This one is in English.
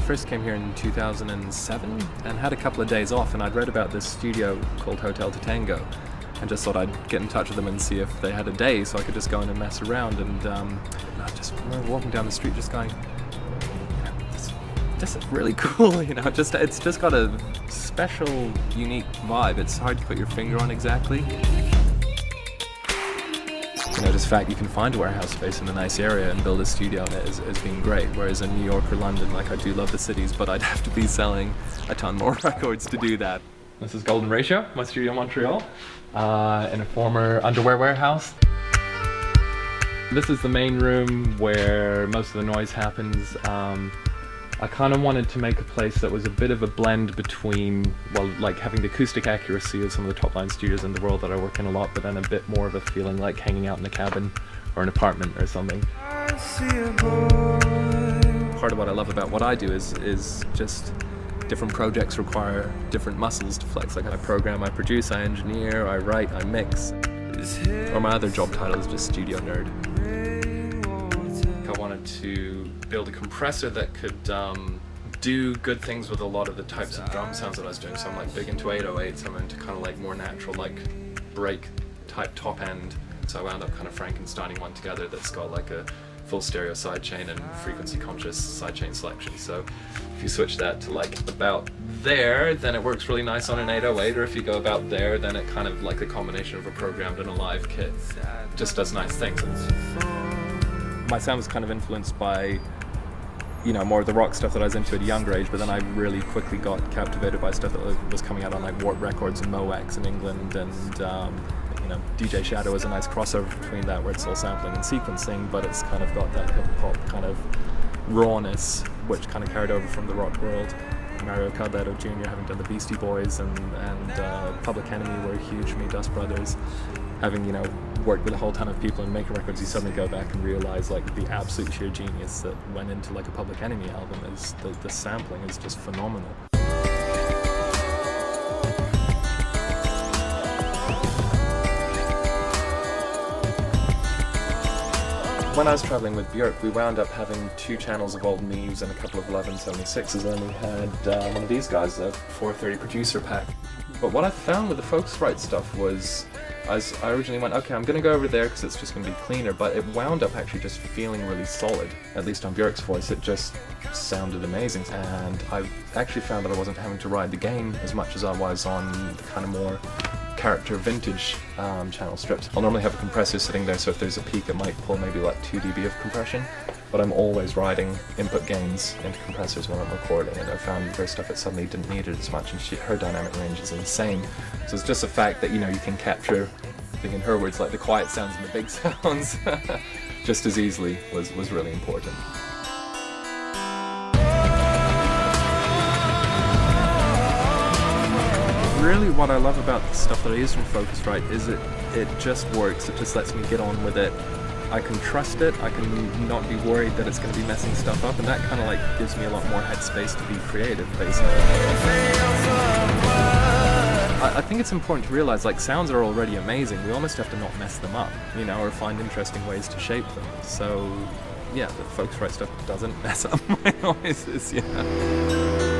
I first came here in 2007 and had a couple of days off, and I'd read about this studio called Hotel Tatango and just thought I'd get in touch with them and see if they had a day so I could just go in and mess around. And I just remember walking down the street just going, this is really cool, you know, it's just got a special, unique vibe. It's hard to put your finger on exactly. You know, just the fact you can find a warehouse space in a nice area and build a studio in it has been great. Whereas in New York or London, like, I do love the cities, but I'd have to be selling a ton more records to do that. This is Golden Ratio, my studio in Montreal, in a former underwear warehouse. This is the main room where most of the noise happens. I kind of wanted to make a place that was a bit of a blend between, well, like having the acoustic accuracy of some of the top line studios in the world that I work in a lot, but then a bit more of a feeling like hanging out in a cabin or an apartment or something. Part of what I love about what I do is just different projects require different muscles to flex. Like, I program, I produce, I engineer, I write, I mix. Or my other job title is just studio nerd. I wanted to build a compressor that could do good things with a lot of the types of drum sounds that I was doing. So I'm like big into 808s, I'm into kind of like more natural, like break type top end. So I wound up kind of Frankensteining one together that's got like a full stereo sidechain and frequency conscious sidechain selection. So if you switch that to like about there, then it works really nice on an 808, or if you go about there, then it kind of like a combination of a programmed and a live kit just does nice things. My sound was kind of influenced by, you know, more of the rock stuff that I was into at a younger age, but then I really quickly got captivated by stuff that was coming out on like Warp Records and Moex in England, and you know, DJ Shadow is a nice crossover between that, where it's all sampling and sequencing, but it's kind of got that hip hop kind of rawness, which kind of carried over from the rock world. Mario Caballero Jr. having done the Beastie Boys and Public Enemy were huge for me, Dust Brothers. Having, you know, worked with a whole ton of people and making records, you suddenly go back and realize like the absolute sheer genius that went into like a Public Enemy album is the sampling is just phenomenal. When I was traveling with Björk, we wound up having 2 channels of old Neves and a couple of 1176s, and then we had one of these guys, a 430 producer pack. But what I found with the Focusrite stuff was, I originally went, okay, I'm going to go over there because it's just going to be cleaner, but it wound up actually just feeling really solid. At least on Björk's voice, it just sounded amazing. And I actually found that I wasn't having to ride the gain as much as I was on the kind of more character vintage channel strips. I'll normally have a compressor sitting there, so if there's a peak it might pull maybe like 2 dB of compression, but I'm always riding input gains into compressors when I'm recording, and I found for stuff it suddenly didn't need it as much, and her dynamic range is insane. So it's just the fact that, you know, you can capture, I think in her words, like the quiet sounds and the big sounds just as easily was really important. Really what I love about the stuff that I use from Focusrite is it just works, it just lets me get on with it. I can trust it, I can not be worried that it's going to be messing stuff up, and that kind of like gives me a lot more headspace to be creative, basically. I think it's important to realize, like, sounds are already amazing, we almost have to not mess them up, you know, or find interesting ways to shape them. So yeah, the Focusrite stuff doesn't mess up my noises, yeah.